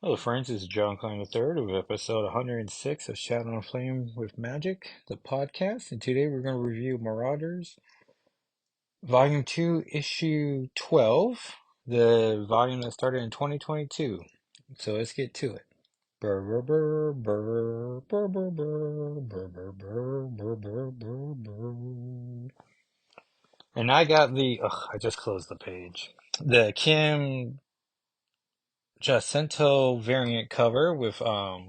Hello, friends. This is John Klein III of episode 106 of Shadow and Flame with Magic, the podcast. And today we're going to review Marauders, Volume 2, Issue 12, the volume that started in 2022. So let's get to it. Brr, brr, brr, brr, brr, brr, brr, brr, brr, brr, brr, brr, brr. And I got I just closed the page. The Kim Jacinto variant cover with a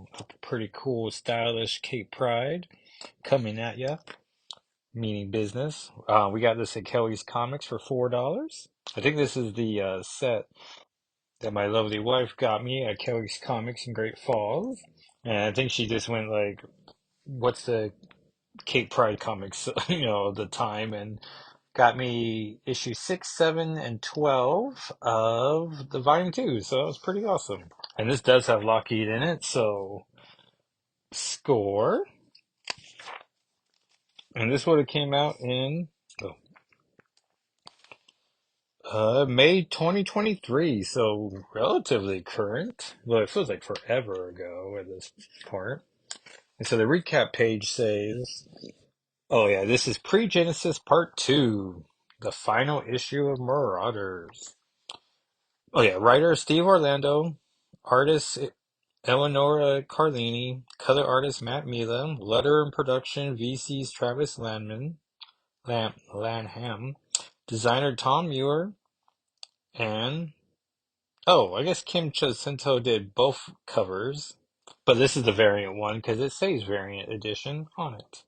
pretty cool stylish Cape Pride coming at ya, meaning business. We got this at Kelly's Comics for $4. I think this is the set that my lovely wife got me at Kelly's Comics in Great Falls. And I think she just went like, what's the Cape Pride comics, the time, and got me issue 6, 7, and 12 of the volume 2. So that was pretty awesome. And this does have Lockheed in it, so score. And this would have came out in May 2023, so relatively current. Well, it feels like forever ago at this part. And so the recap page says, oh yeah, this is Pre-Genesis Part 2, the final issue of Marauders. Oh yeah, writer Steve Orlando, artist Eleonora Carlini, color artist Matt Mila, letter and production VC's Travis Lanham, designer Tom Muir, and I guess Kim Jacinto did both covers, but this is the variant one because it says variant edition on it.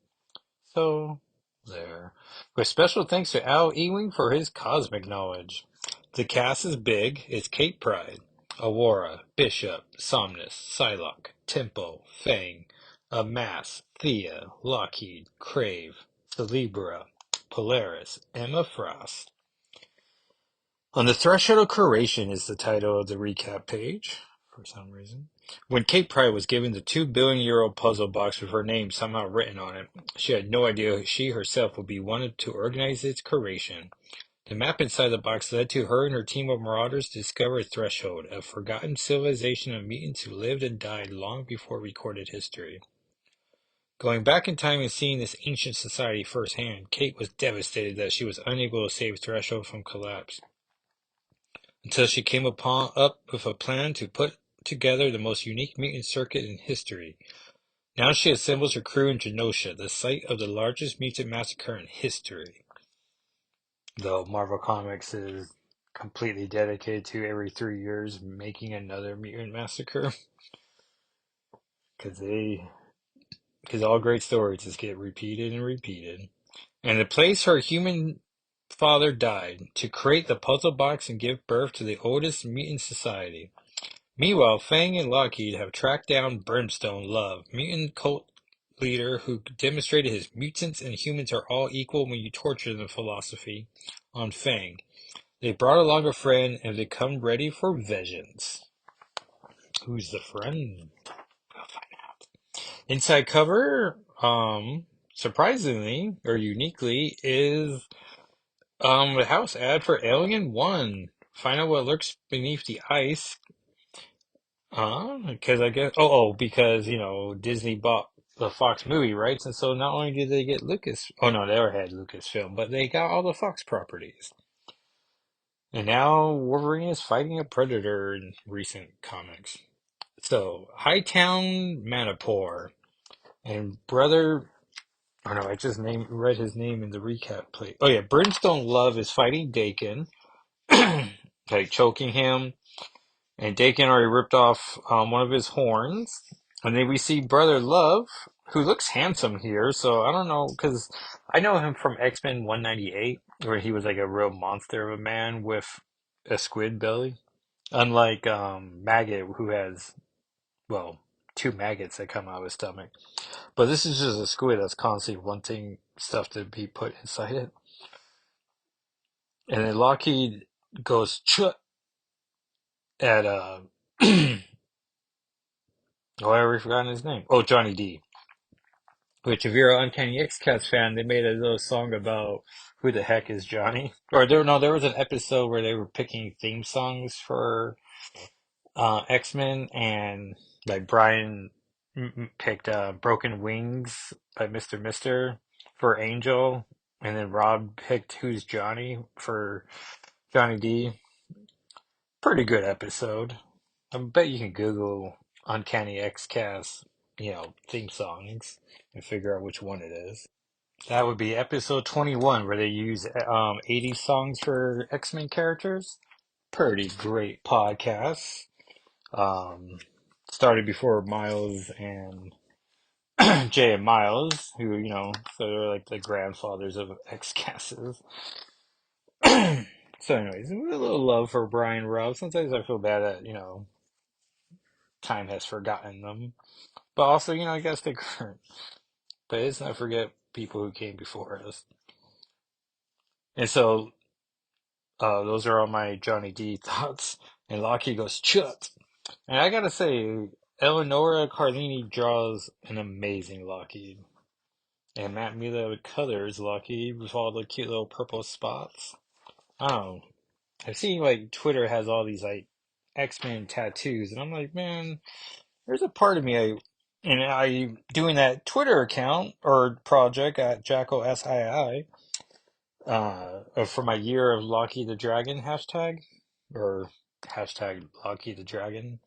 So, there. With special thanks to Al Ewing for his cosmic knowledge. The cast is big. It's Kate Pride, Aurora, Bishop, Somnus, Psylocke, Tempo, Fang, Amass, Thea, Lockheed, Crave, Celebra, Polaris, Emma Frost. On the Threshold of Creation is the title of the recap page, for some reason. When Kate Pride was given the €2 billion puzzle box with her name somehow written on it, she had no idea she herself would be wanted to organize its creation. The map inside the box led to her and her team of marauders to discover Threshold, a forgotten civilization of mutants who lived and died long before recorded history. Going back in time and seeing this ancient society firsthand, Kate was devastated that she was unable to save Threshold from collapse until she came up with a plan to put together the most unique mutant circuit in history. Now she assembles her crew in Genosha, the site of the largest mutant massacre in history. Though Marvel Comics is completely dedicated to every 3 years making another mutant massacre, because all great stories just get repeated and repeated. And the place her human father died to create the puzzle box and give birth to the oldest mutant society. Meanwhile, Fang and Lockheed have tracked down Brimstone Love, mutant cult leader who demonstrated his mutants and humans are all equal when you torture them philosophy on Fang. They brought along a friend and become ready for vengeance. Who's the friend? We'll find out. Inside cover, surprisingly or uniquely, is the house ad for Alien 1. Find out what lurks beneath the ice. Because I guess, because, Disney bought the Fox movie rights, and so not only did they get they already had Lucasfilm, but they got all the Fox properties. And now Wolverine is fighting a predator in recent comics. So, Hightown Manipur and brother, oh no, I just read his name in the recap plate. Oh yeah, Brimstone Love is fighting Dakin, like choking him. And Dakin already ripped off one of his horns. And then we see Brother Love, who looks handsome here. So I don't know, because I know him from X-Men 198, where he was like a real monster of a man with a squid belly. Unlike Maggot, who has, well, two maggots that come out of his stomach. But this is just a squid that's constantly wanting stuff to be put inside it. And then Lockheed goes chut at oh, I already forgotten his name. Oh, Johnny D. Which, if you're an Uncanny X-Cats fan, they made a little song about who the heck is Johnny. Or there was an episode where they were picking theme songs for X-Men, and like Brian picked Broken Wings by Mr. for Angel, and then Rob picked Who's Johnny for Johnny D. Pretty good episode. I bet you can Google Uncanny X-Cast, theme songs and figure out which one it is. That would be episode 21, where they use 80s songs for X-Men characters. Pretty great podcast. Um, Started before Miles and Jay and Miles, who, so they're like the grandfathers of X-Casts. So anyways, a little love for Brian Robb. Sometimes I feel bad that, time has forgotten them. But also, you gotta stay current. But let's not forget people who came before us. And so, those are all my Johnny D thoughts. And Lockheed goes, Chut! And I gotta say, Eleonora Carlini draws an amazing Lockheed. And Matt Mila colors Lockheed with all the cute little purple spots. I don't know. I've seen like Twitter has all these like X-Men tattoos, and I'm like, man, there's a part of me I doing that Twitter account or project at Jacko SII for my year of Locky the Dragon hashtag or hashtag Locky the Dragon,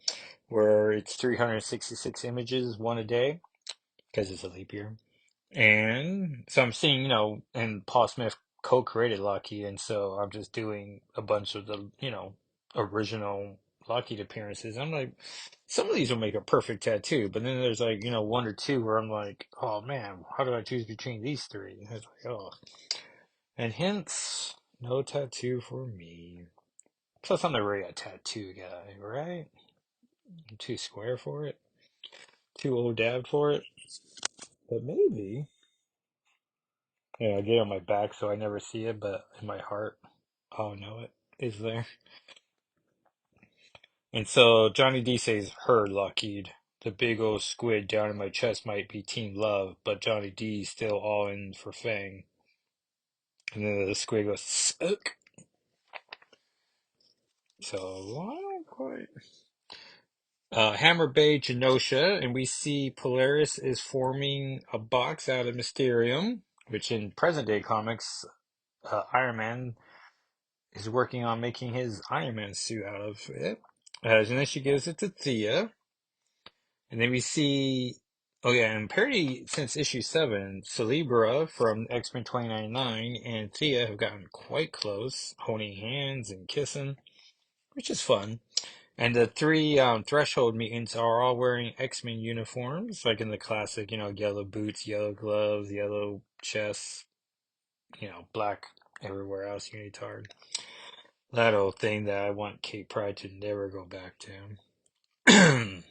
where it's 366 images, one a day, because it's a leap year. And so I'm seeing, and Paul Smith co-created Lockheed, and so I'm just doing a bunch of the, original Lockheed appearances. I'm like, some of these will make a perfect tattoo, but then there's like, one or two where I'm like, oh man, how do I choose between these three? And it's like, oh. And hence, no tattoo for me. Plus, I'm not really a tattoo guy, right? I'm too square for it, too old dad for it. But maybe. Yeah, I get it on my back so I never see it, but in my heart, I'll know it is there. And so Johnny D says, her Lockheed. The big old squid down in my chest might be Team Love, but Johnny D's still all in for Fang. And then the squid goes, Suck. So, I don't quite. Hammer Bay Genosha, and we see Polaris is forming a box out of Mysterium, which in present day comics, Iron Man is working on making his Iron Man suit out of it. And then she gives it to Thea. And then we see, oh yeah, and apparently since issue 7, Celebra from X-Men 2099 and Thea have gotten quite close, holding hands and kissing, which is fun. And the three Threshold mutants are all wearing X-Men uniforms, like in the classic, yellow boots, yellow gloves, yellow chests, black everywhere else unitard. That old thing that I want Kate Pride to never go back to.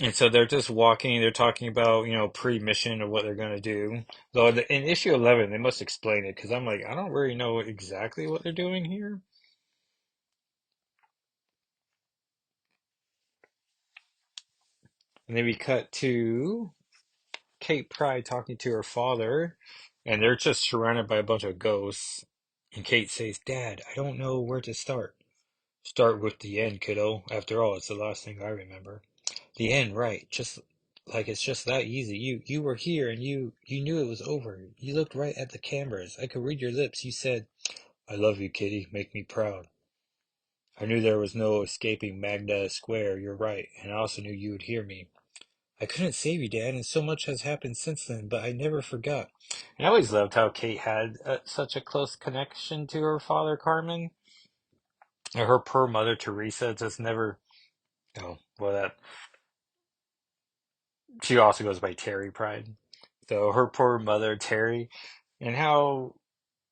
And so they're just walking, they're talking about, pre-mission of what they're going to do. Though in issue 11, they must explain it, because I'm like, I don't really know exactly what they're doing here. And then we cut to Kate Pride talking to her father, and they're just surrounded by a bunch of ghosts. And Kate says, Dad, I don't know where to start. Start with the end, kiddo. After all, it's the last thing I remember. The end, right. Just like it's just that easy. You were here and you knew it was over. You looked right at the cameras. I could read your lips. You said, I love you, kitty. Make me proud. I knew there was no escaping Magda Square. You're right. And I also knew you would hear me. I couldn't save you, Dad, and so much has happened since then, but I never forgot. And I always loved how Kate had such a close connection to her father, Carmen. Her poor mother, Teresa, just never. Oh, well, that she also goes by Terry Pride. So her poor mother, Terry, and how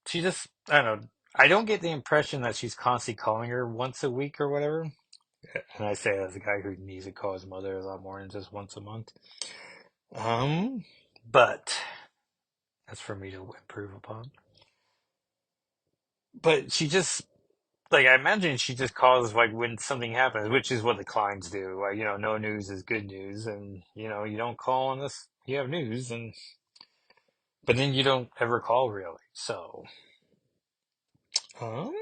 she just, I don't know. I don't get the impression that she's constantly calling her once a week or whatever. And I say that as a guy who needs to call his mother a lot more than just once a month. Um, but that's for me to improve upon. But she just, like, I imagine she just calls, like, when something happens, which is what the Kleins do. Like, no news is good news. And, you don't call unless you have news. But then you don't ever call really. So, um,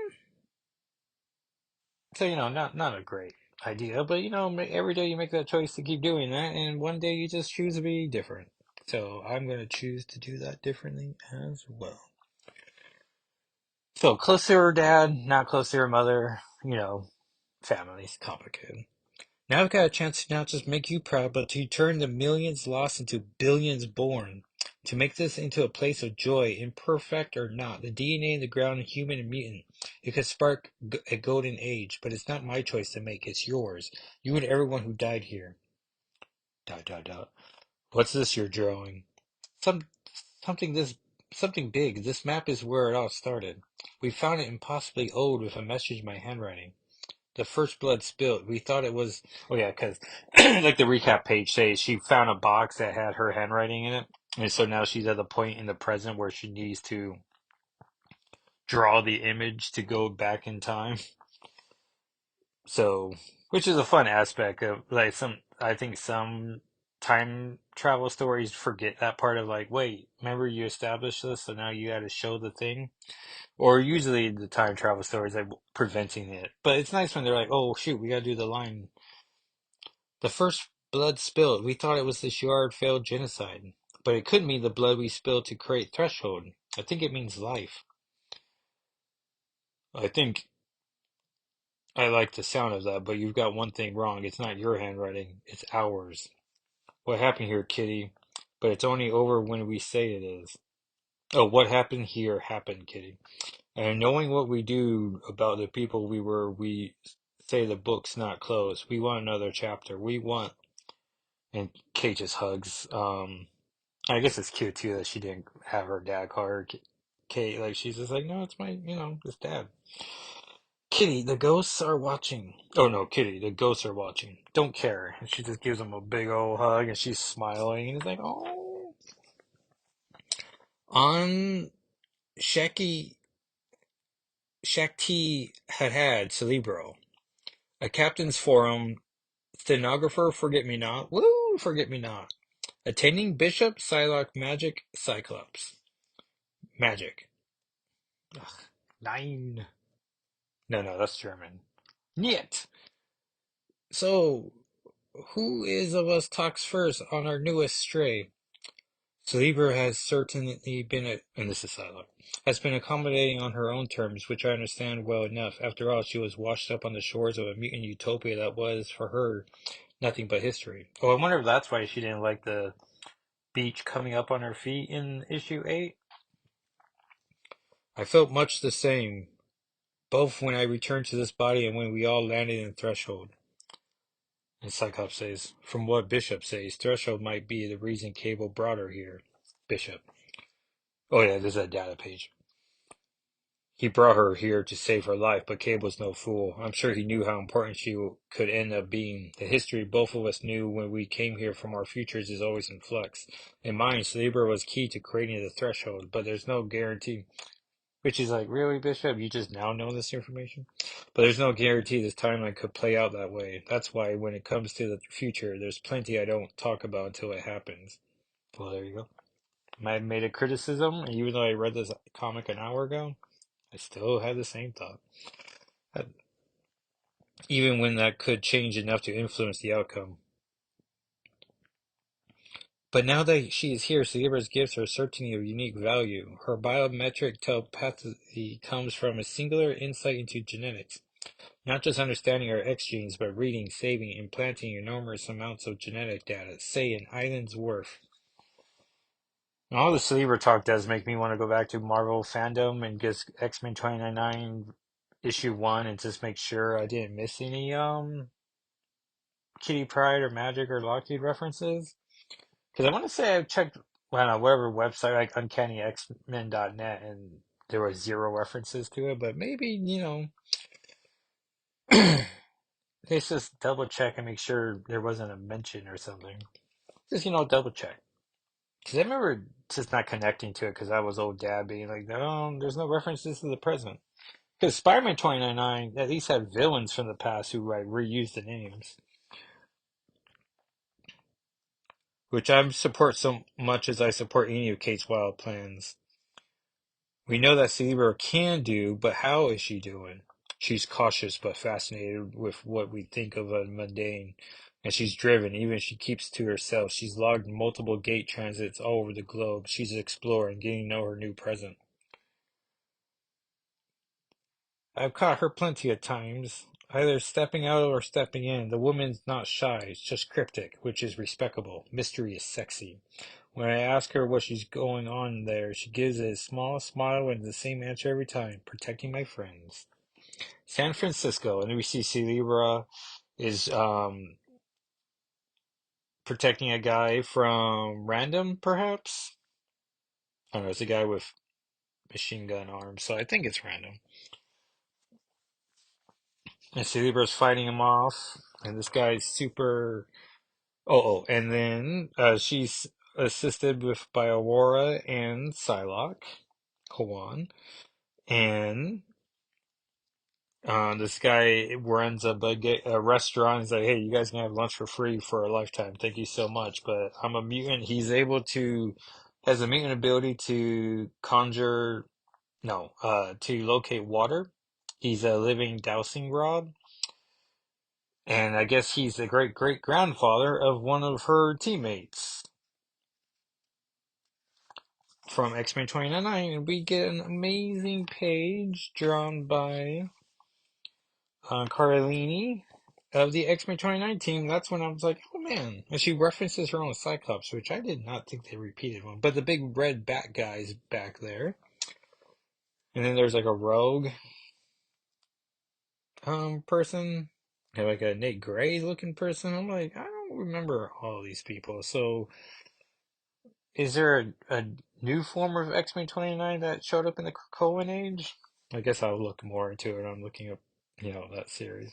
So, not a great idea, but every day you make that choice to keep doing that, and one day you just choose to be different. So I'm gonna choose to do that differently as well. So close to her dad, not close to her mother, family's complicated. Now I've got a chance to not just make you proud, but to turn the millions lost into billions born. To make this into a place of joy, imperfect or not. The DNA in the ground, human and mutant. It could spark a golden age, but it's not my choice to make. It's yours. You and everyone who died here. Dot dot dot. What's this you're drawing? Some something this something big. This map is where it all started. We found it impossibly old with a message in my handwriting. The first blood spilled. We thought it was. Oh yeah, because like the recap page says, she found a box that had her handwriting in it, and so now she's at the point in the present where she needs to draw the image to go back in time. So, which is a fun aspect of like some. I think some time travel stories forget that part of like, wait, remember you established this, so now you got to show the thing. Or usually the time travel stories like preventing it. But it's nice when they're like, oh shoot, we got to do the line. The first blood spilled. We thought it was the Shi'ar failed genocide, but it could mean the blood we spilled to create threshold. I think it means life. I think I like the sound of that, but you've got one thing wrong. It's not your handwriting, it's ours. What happened here, Kitty? But it's only over when we say it is. Oh, what happened here happened, Kitty. And knowing what we do about the people we were, we say the book's not closed. We want another chapter. We want. And Kate just hugs. I guess it's cute too that she didn't have her dad call her Kate. Like she's just like, no, it's my, it's dad. Kitty, the ghosts are watching. Oh no, Kitty, the ghosts are watching. Don't care. And she just gives him a big old hug, and she's smiling, and he's like, oh. On Shaki Shakti had Celebro, a captain's forum, stenographer, forget me not. Woo, forget me not. Attending Bishop, Psylocke, Magic, Cyclops. Magic. Ugh, nine. No, no, that's German. Niet. So, who is of us talks first on our newest stray? Sleeper has certainly been, and this is Psylocke, has been accommodating on her own terms, which I understand well enough. After all, she was washed up on the shores of a mutant utopia that was, for her, nothing but history. Oh, I wonder if that's why she didn't like the beach coming up on her feet in issue 8. I felt much the same, both when I returned to this body and when we all landed in Threshold. And Cyclops says, from what Bishop says, Threshold might be the reason Cable brought her here. Bishop. Oh yeah, there's that data page. He brought her here to save her life, but Cable's no fool. I'm sure he knew how important she could end up being. The history both of us knew when we came here from our futures is always in flux. In mine, Cerebro was key to creating the Threshold, but there's no guarantee. Which is like, really, Bishop? You just now know this information? But there's no guarantee this timeline could play out that way. That's why when it comes to the future, there's plenty I don't talk about until it happens. Well, there you go. I made a criticism, and even though I read this comic an hour ago, I still had the same thought. That even when that could change enough to influence the outcome. But now that she is here, Cerebra's gives her certainty of unique value. Her biometric telepathy comes from a singular insight into genetics. Not just understanding our X genes, but reading, saving, implanting enormous amounts of genetic data, say an island's worth. All the Cerebra talk does make me want to go back to Marvel fandom and just X-Men 2099 issue 1 and just make sure I didn't miss any Kitty Pryde or Magic or Lockheed references. Because I want to say I checked, well, no, whatever website, like UncannyXmen.net, and there were zero references to it, but maybe, let's just double check and make sure there wasn't a mention or something. Just, double check. Because I remember just not connecting to it because I was old dad being like, no, there's no references to the present. Because Spider-Man 2099 at least had villains from the past who reused the names. Which I support so much as I support any of Kate's wild plans. We know that Cerebro can do, but how is she doing? She's cautious but fascinated with what we think of as mundane. And she's driven, even if she keeps to herself. She's logged multiple gate transits all over the globe. She's exploring, getting to know her new present. I've caught her plenty of times, either stepping out or stepping in. The woman's not shy, it's just cryptic, which is respectable. Mystery is sexy. When I ask her what she's going on there, she gives a small smile and the same answer every time, protecting my friends. San Francisco, and then we see Celebra is protecting a guy from random, perhaps? I don't know, it's a guy with machine gun arms, so I think it's random. And Celebra's fighting him off, and this guy's super. And then she's assisted with by Aurora and Psylocke, Kawan, and this guy runs a restaurant. He's like, "Hey, you guys can have lunch for free for a lifetime. Thank you so much." But I'm a mutant. He's able to has a mutant ability to conjure, no, to locate water. He's a living dowsing rod, and I guess he's the great great grandfather of one of her teammates from X-Men 2099, and we get an amazing page drawn by Carlini of the X-Men 2019 team. That's when I was like, oh man. And she references her own Cyclops, which I did not think they repeated one. But the big red bat guy's back there. And then there's like a rogue person. And like a Nate Gray looking person. I'm like, I don't remember all these people. So is there a new form of X-Men 29 that showed up in the Krakoan age? I guess I'll look more into it. I'm looking up, that series.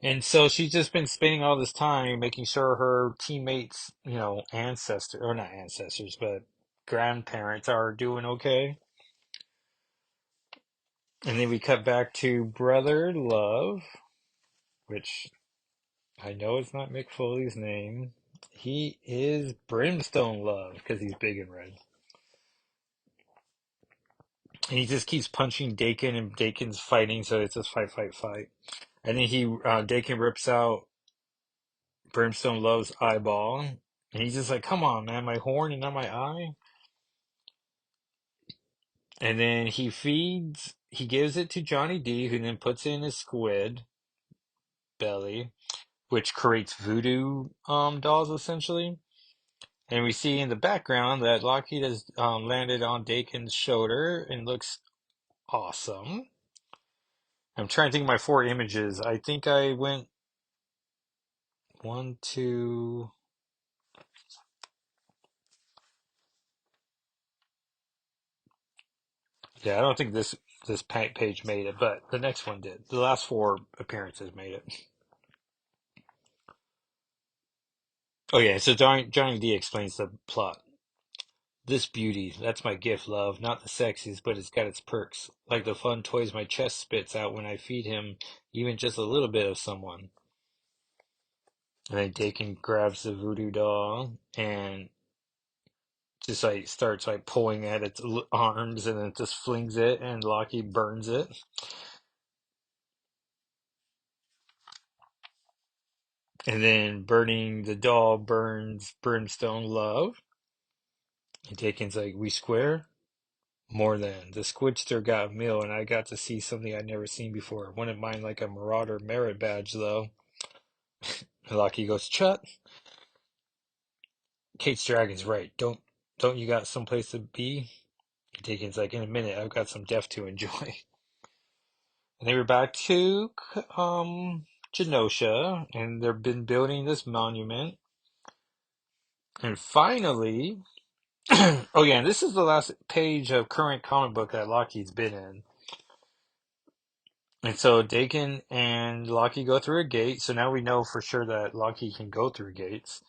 And so she's just been spending all this time making sure her teammates, ancestors, or not ancestors, but grandparents are doing okay. And then we cut back to Brother Love, which I know it's not Mick Foley's name. He is Brimstone Love because he's big and red. And he just keeps punching Dakin, and Dakin's fighting, so it's just fight, fight, fight. And then Dakin rips out Brimstone Love's eyeball, and he's just like, "Come on, man, my horn and not my eye." And then he gives it to Johnny D, who then puts it in his squid belly, which creates voodoo dolls essentially. And we see in the background that Lockheed has landed on Dakin's shoulder and looks awesome. I'm trying to think of my four images. I think I went one, two. Yeah, I don't think this page made it, but the next one did. The last four appearances made it. Oh yeah, so Johnny D explains the plot. This beauty, that's my gift, love. Not the sexiest, but it's got its perks. Like the fun toys my chest spits out when I feed him even just a little bit of someone. And then Dakin grabs the voodoo doll and just like starts like pulling at its arms and then just flings it and Locky burns it. And then burning the doll burns Brimstone Love. And Dakin's like, we square? More than. The Squidster got a meal, and I got to see something I'd never seen before. Wouldn't mind like a Marauder merit badge, though. And Locky goes, Chut. Kate's Dragon's right. Don't you got someplace to be? Deacon's like, in a minute, I've got some death to enjoy. And they were back to Genosha, and they've been building this monument. And finally, oh yeah, and this is the last page of current comic book that Lockheed's been in. And so Dakin and Lockheed go through a gate, so now we know for sure that Lockheed can go through gates.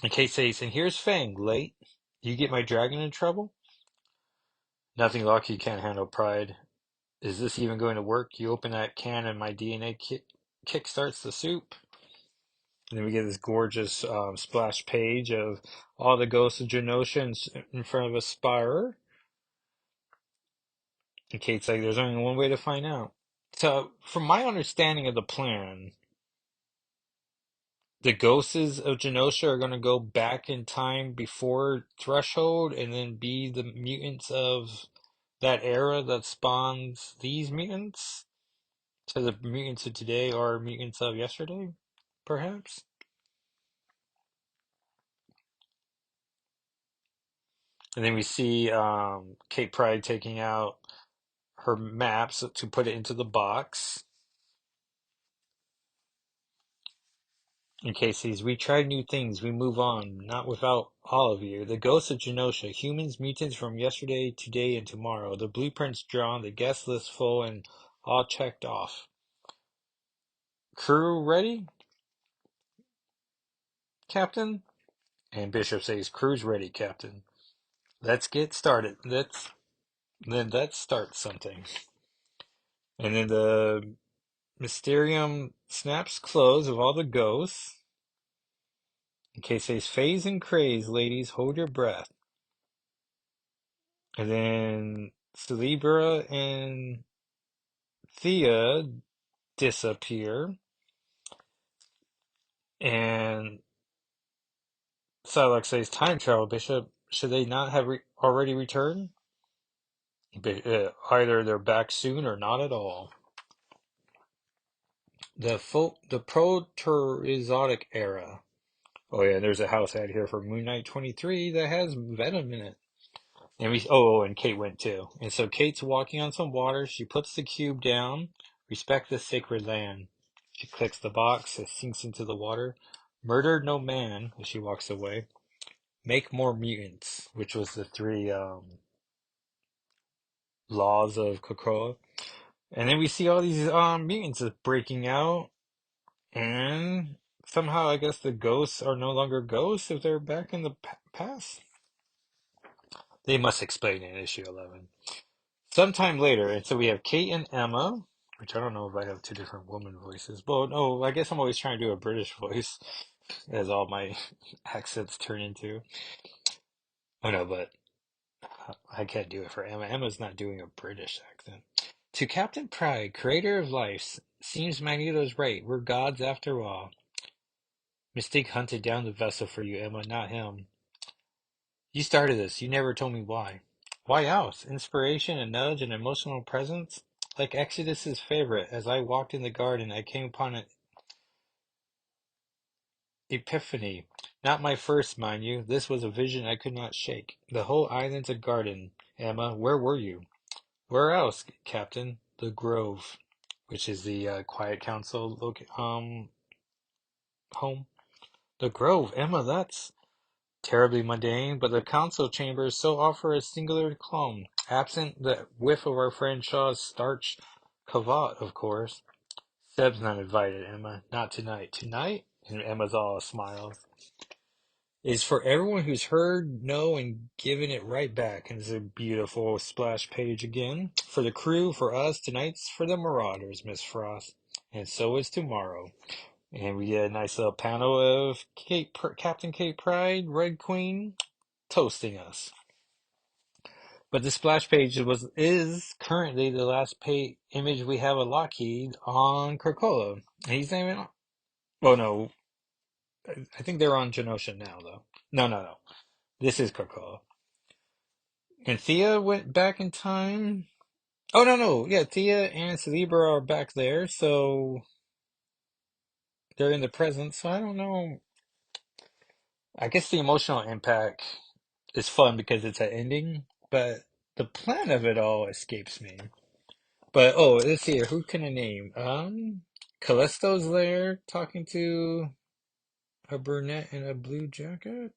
And Kate says, and here's Fang, late. You get my dragon in trouble? Nothing Lockheed can't handle pride. Is this even going to work? You open that can and my DNA kickstarts the soup. And then we get this gorgeous splash page of all the ghosts of Genosha in front of a spire. And Kate's like, there's only one way to find out. So, from my understanding of the plan, the ghosts of Genosha are going to go back in time before Threshold and then be the mutants of that era that spawns these mutants. So the mutants of today are mutants of yesterday, perhaps? And then we see Kate Pride taking out her maps to put it into the box. In case he's, we tried new things, we move on, not without all of you. The ghosts of Genosha, humans, mutants from yesterday, today, and tomorrow. The blueprints drawn, the guest list full, and all checked off. Crew ready, Captain? And Bishop says, crew's ready, Captain. Let's get started. Let's start something. And then the Mysterium snaps clothes of all the ghosts. In case says, phase and craze, ladies, hold your breath. And then Celebra and Thea disappear, and Psylocke says, "Time travel, Bishop. Should they not have already returned? Either they're back soon or not at all." The Proterozoic era. Oh yeah, there's a house ad here for Moon Knight 23 that has Venom in it. And and Kate went too. And so Kate's walking on some water. She puts the cube down. Respect the sacred land. She clicks the box. It sinks into the water. Murder no man as she walks away. Make more mutants, which was the three laws of Krakoa. And then we see all these mutants breaking out. And somehow I guess the ghosts are no longer ghosts if they're back in the past. They must explain in issue 11. Sometime later, and so we have Kate and Emma, which I don't know if I have two different woman voices. Well, no, I guess I'm always trying to do a British voice, as all my accents turn into. Oh no, but I can't do it for Emma. Emma's not doing a British accent. To Captain Pride, creator of life, seems Magneto's right. We're gods after all. Mystique hunted down the vessel for you, Emma, not him. You started this. You never told me why. Why else? Inspiration, a nudge, an emotional presence? Like Exodus's favorite, as I walked in the garden, I came upon an epiphany. Not my first, mind you. This was a vision I could not shake. The whole island's a garden. Emma, where were you? Where else, Captain? The Grove, which is the Quiet Council home. The Grove, Emma, that's terribly mundane, but the council chambers so offer a singular calm, absent the whiff of our friend Shaw's starch cavat, of course. Seb's not invited, Emma. Not tonight. Tonight? And Emma's all smiles. Is for everyone who's heard, know, and given it right back. And it's a beautiful splash page again. For the crew, for us, tonight's for the Marauders, Miss Frost. And so is tomorrow. And we get a nice little panel of Captain Kate Pride, Red Queen, toasting us. But the splash page is currently the last image we have of Lockheed on Krakoa. He's not even. Oh no, I think they're on Genosha now though. No. This is Krakoa. And Thea went back in time. Oh no. Yeah, Thea and Celebra are back there, so they're in the present. So I don't know. I guess the emotional impact is fun because it's an ending, but the plan of it all escapes me. But let's see here. Who can I name? Callisto's there talking to a brunette in a blue jacket.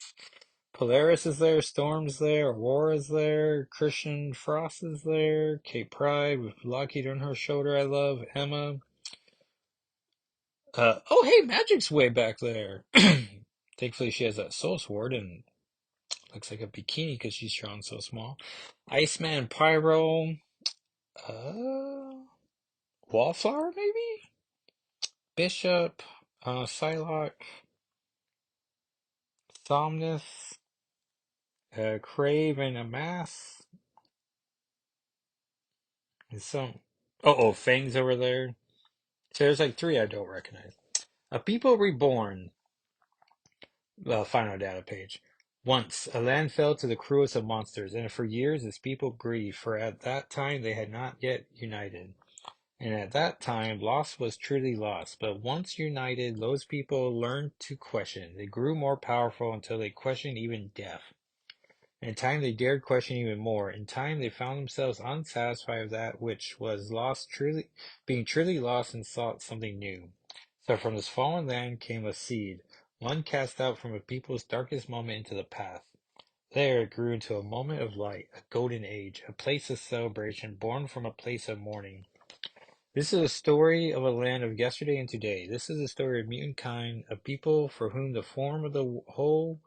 Polaris is there. Storm's there. Aurora's there. Christian Frost is there. Kate Pride with Lockheed on her shoulder. I love Emma. Hey, Magic's way back there. Thankfully, she has that soul sword and looks like a bikini because she's drawn so small. Iceman, Pyro, Wallflower, maybe? Bishop, Psylocke, Somnus, Crave, and a Mass. And some, oh, Fang's over there. So there's like three I don't recognize. A People Reborn, final data page. Once, a land fell to the cruelest of monsters, and for years its people grieved, for at that time they had not yet united. And at that time, lost was truly lost. But once united, those people learned to question. They grew more powerful until they questioned even death. In time, they dared question even more. In time, they found themselves unsatisfied with that which was lost, truly being truly lost, and sought something new. So from this fallen land came a seed, one cast out from a people's darkest moment into the path. There it grew into a moment of light, a golden age, a place of celebration, born from a place of mourning. This is a story of a land of yesterday and today. This is a story of mutant kind, a people for whom the form of the whole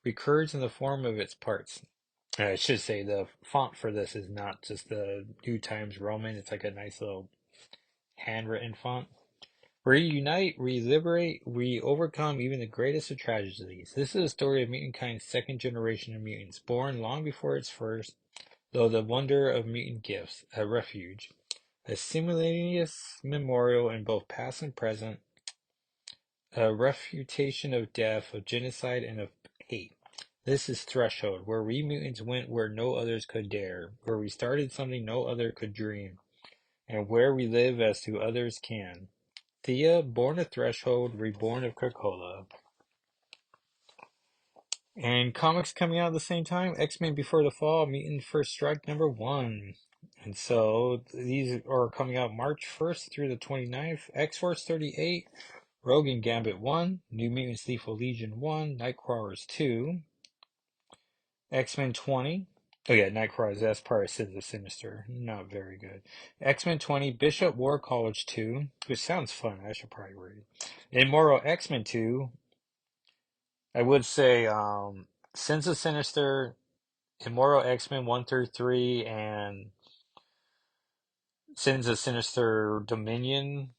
recurs in the form of its parts. I should say the font for this is not just the New Times Roman. It's like a nice little handwritten font. We unite, we liberate, we overcome even the greatest of tragedies. This is a story of mutant kind's second generation of mutants, born long before its first, though the wonder of mutant gifts, a refuge, a simultaneous memorial in both past and present, a refutation of death, of genocide, and of hate. This is Threshold, where we mutants went where no others could dare, where we started something no other could dream, and where we live as to others can. Thea, born of Threshold, reborn of Krakoa. And comics coming out at the same time, X-Men Before the Fall, Mutant First Strike #1. And so these are coming out March 1st through the 29th. X-Force 38, Rogue and Gambit 1, New Mutants Lethal Legion 1, Nightcrawlers 2, X-Men 20. Oh yeah, Nightcrawlers, that's part of Sins of Sinister. Not very good. X-Men 20, Bishop War College 2, which sounds fun. I should probably read it. Immoral X-Men 2. I would say Sins of Sinister, Immoral X-Men 1 through 3, and Sins of Sinister Dominion.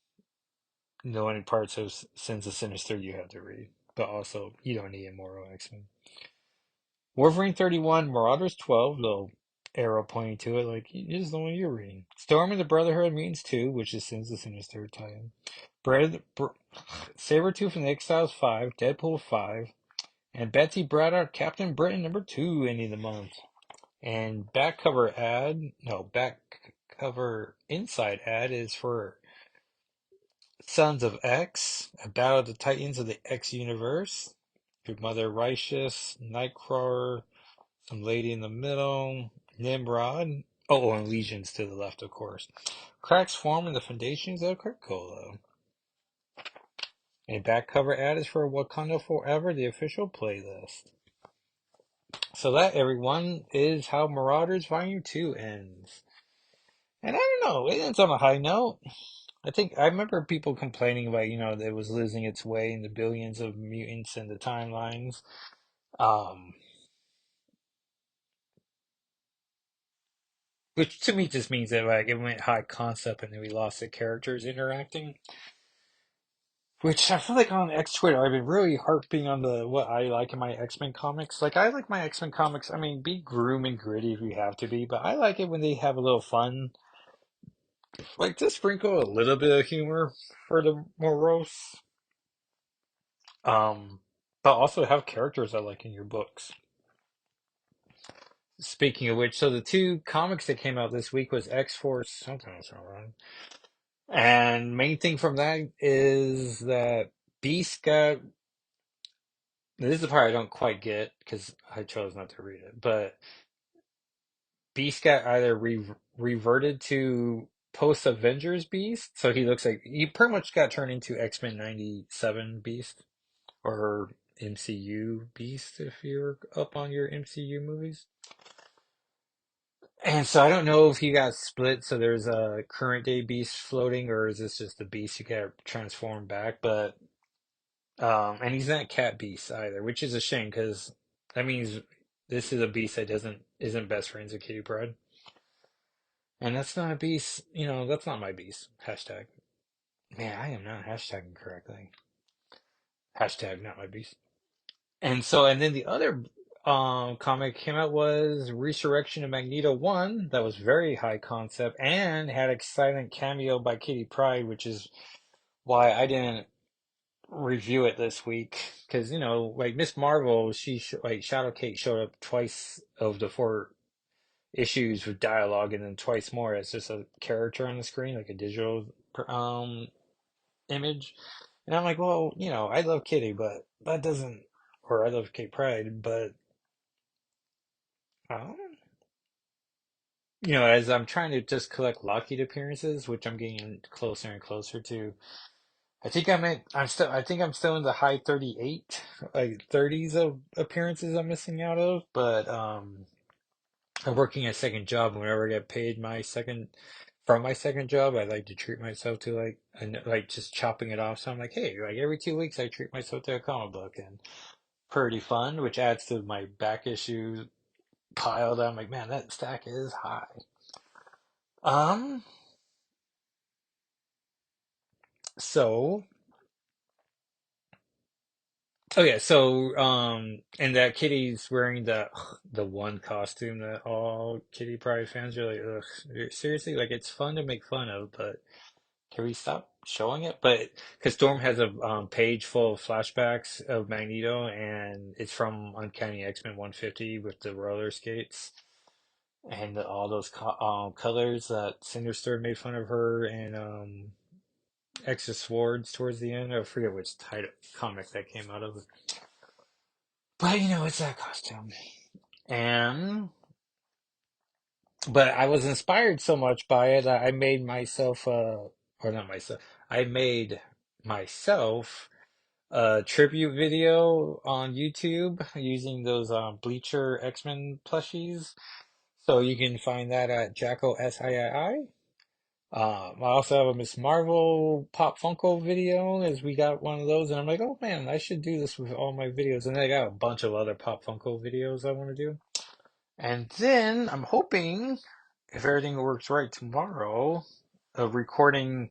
The only parts of Sins of Sinister you have to read. But also, you don't need Immoral X-Men. Wolverine 31, Marauders 12, little arrow pointing to it, like, this is the one you're reading. Storm and the Brotherhood of Mutants 2, which is Sins of Sinister tie-in. Sabretooth and the Exiles 5, Deadpool 5, and Betsy Braddock, Captain Britain #2, ending the month. And back cover inside ad is for Sons of X, a battle of the Titans of the X universe. Your Mother Righteous, Nightcrawler, some lady in the middle, Nimrod. Oh, and Legions to the left, of course. Cracks form in the foundations of Krakoa. A back cover ad is for Wakanda Forever, the official playlist. So that, everyone, is how Marauders Volume 2 ends. And I don't know, it ends on a high note. I remember people complaining about, that it was losing its way in the billions of mutants and the timelines. Um, which to me just means that like it went high concept and then we lost the characters interacting. Which I feel like on X Twitter, I've been really harping on the what I like in my X-Men comics. Like I like my X-Men comics. I mean, be grim and gritty if you have to be, but I like it when they have a little fun. Like to sprinkle a little bit of humor for the morose. Um, but also have characters I like in your books. Speaking of which, so the two comics that came out this week was X-Force, something else wrong. And main thing from that is that Beast got, this is the part I don't quite get because I chose not to read it, but Beast got either reverted to post Avengers Beast, so he looks like he pretty much got turned into X-Men 97 Beast or MCU Beast if you're up on your MCU movies. And so I don't know if he got split, so there's a current day Beast floating, or is this just the Beast you got transformed back? But and he's not Cat Beast either, which is a shame because that means this is a Beast that doesn't isn't best friends with Kitty Pryde, and that's not a Beast. That's not my Beast. Hashtag. Man, I am not hashtagging correctly. Hashtag not my Beast. And so, and then the other. comic came out was Resurrection of Magneto 1. That was very high concept and had a silent cameo by Kitty Pryde, which is why I didn't review it this week. Because, like Miss Marvel, like Shadow Kate showed up twice of the four issues with dialogue, and then twice more as just a character on the screen, like a digital um image. And I'm like, well, I love Kitty, but that doesn't, or I love Kate Pride, but um, as I'm trying to just collect Lockheed appearances, which I'm getting closer and closer to. I think I'm still in the high 38, like 30s of appearances I'm missing out of, but I'm working a second job. Whenever I get paid from my second job, I like to treat myself to like just chopping it off. So I'm like, hey, like every 2 weeks I treat myself to a comic book, and pretty fun, which adds to my back issue pile that I'm like, man, that stack is high. Um, so okay, so and that Kitty's wearing the one costume that all Kitty Pryde fans are like, ugh, seriously, like it's fun to make fun of, but can we stop showing it? But because Storm has a page full of flashbacks of Magneto, and it's from Uncanny X-Men 150 with the roller skates and all those colors that Sinister made fun of her and X's Swords towards the end. I forget which title comic that came out of, but it's that costume. And but I was inspired so much by it, I made myself or not myself, I made myself a tribute video on YouTube using those Bleacher X-Men plushies. So you can find that at Jacko SIII. I also have a Miss Marvel Pop Funko video, as we got one of those, and I'm like, oh man, I should do this with all my videos. And I got a bunch of other Pop Funko videos I want to do. And then I'm hoping, if everything works right tomorrow, of recording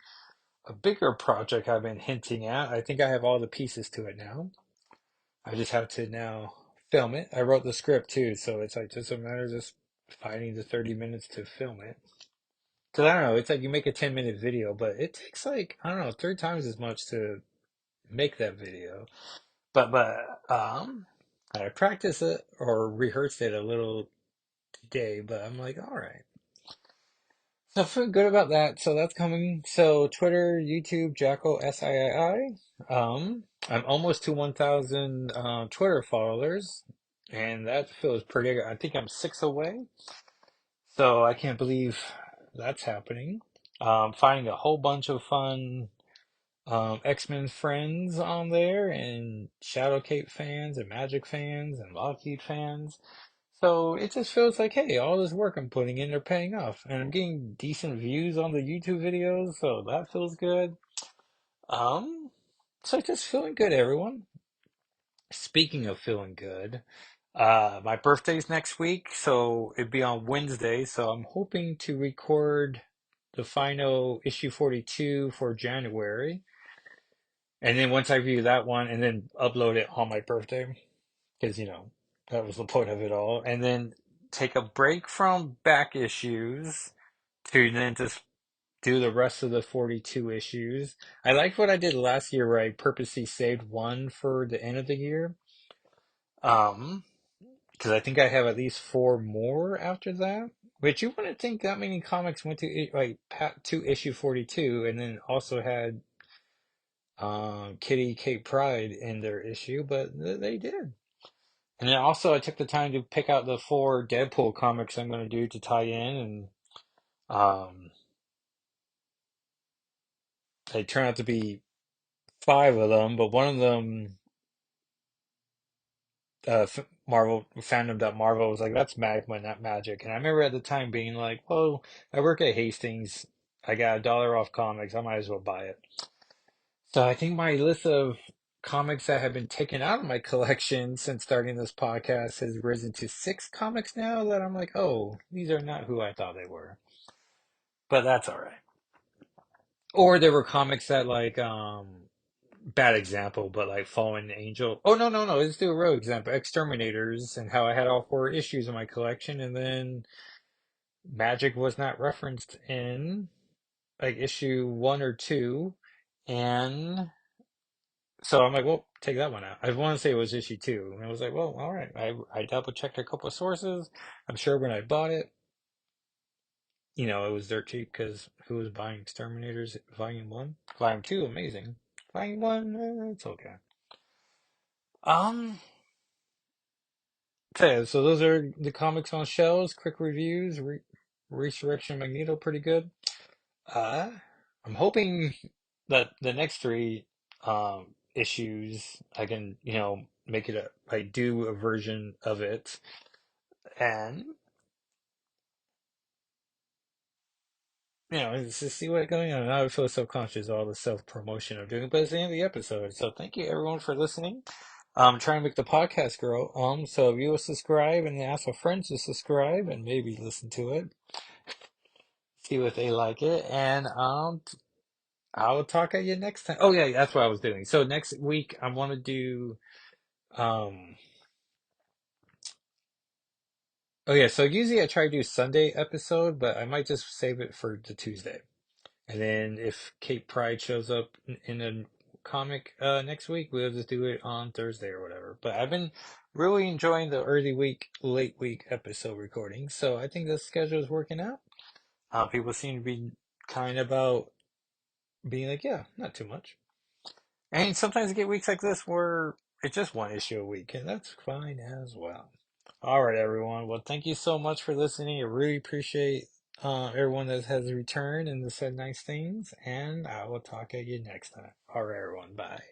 a bigger project I've been hinting at. I think I have all the pieces to it now. I just have to now film it. I wrote the script too, so it's like just a matter of just finding the 30 minutes to film it. Because I don't know, it's like you make a 10-minute video, but it takes like, I don't know, 3 times as much to make that video. But I practice it or rehearsed it a little today, but I'm like, all right. So I feel good about that. So that's coming. So Twitter, YouTube, Jacko SIII. I'm almost to 1,000 Twitter followers, and that feels pretty good. I think I'm 6 away. So I can't believe that's happening. Finding a whole bunch of fun X-Men friends on there, and Shadowcape fans, and Magic fans, and Lockheed fans. So it just feels like, hey, all this work I'm putting in, they're paying off. And I'm getting decent views on the YouTube videos, so that feels good. Um, so just feeling good, everyone. Speaking of feeling good, my birthday's next week, so it'd be on Wednesday, so I'm hoping to record the final issue 42 for January. And then once I review that one, and then upload it on my birthday, because, that was the point of it all. And then take a break from back issues to then just do the rest of the 42 issues. I liked what I did last year where I purposely saved one for the end of the year. Um, because I think I have at least four more after that. Which you wouldn't think that many comics went to to issue 42 and then also had Kitty Kate Pride in their issue, but they did. And then also I took the time to pick out the four Deadpool comics I'm going to do to tie in, and um, they turn out to be five of them, but one of them, Marvel fandom.marvel was like, that's magma, not magic. And I remember at the time being like, well, I work at Hastings. I got $1 off comics. I might as well buy it. So I think my list of comics that have been taken out of my collection since starting this podcast has risen to 6 comics now that I'm like, oh, these are not who I thought they were. But that's all right. Or there were comics that bad example, but like Fallen Angel. Oh, no, no, no. Let's do a real example. Exterminators and how I had all four issues in my collection, and then Magic was not referenced in like issue one or two, and so I'm like, well, take that one out. I want to say it was issue two, and I was like, well, all right. I double checked a couple of sources. I'm sure when I bought it, it was dirt cheap because who was buying Exterminators Volume One? Volume Two, amazing. Volume One, it's okay. Um, so those are the comics on shelves. Quick reviews. Resurrection Magneto, pretty good. Uh, I'm hoping that the next three issues I can, make it like do a version of it and just see what's going on. And I would feel self-conscious of all the self-promotion I'm doing, but it's the end of the episode. So thank you everyone for listening. I'm trying to make the podcast grow. So if you will subscribe and ask a friend to subscribe and maybe listen to it, see what they like it, and I will talk at you next time. Oh yeah, that's what I was doing. So next week I want to do um oh yeah, so usually I try to do Sunday episode, but I might just save it for the Tuesday. And then if Kate Pride shows up in a comic next week, we'll just do it on Thursday or whatever. But I've been really enjoying the early week, late week episode recording, so I think the schedule is working out. People seem to be kind about being like, yeah, not too much. And sometimes you get weeks like this where it's just one issue a week, and that's fine as well. All right, everyone. Well, thank you so much for listening. I really appreciate everyone that has returned and said nice things, and I will talk to you next time. All right, everyone. Bye.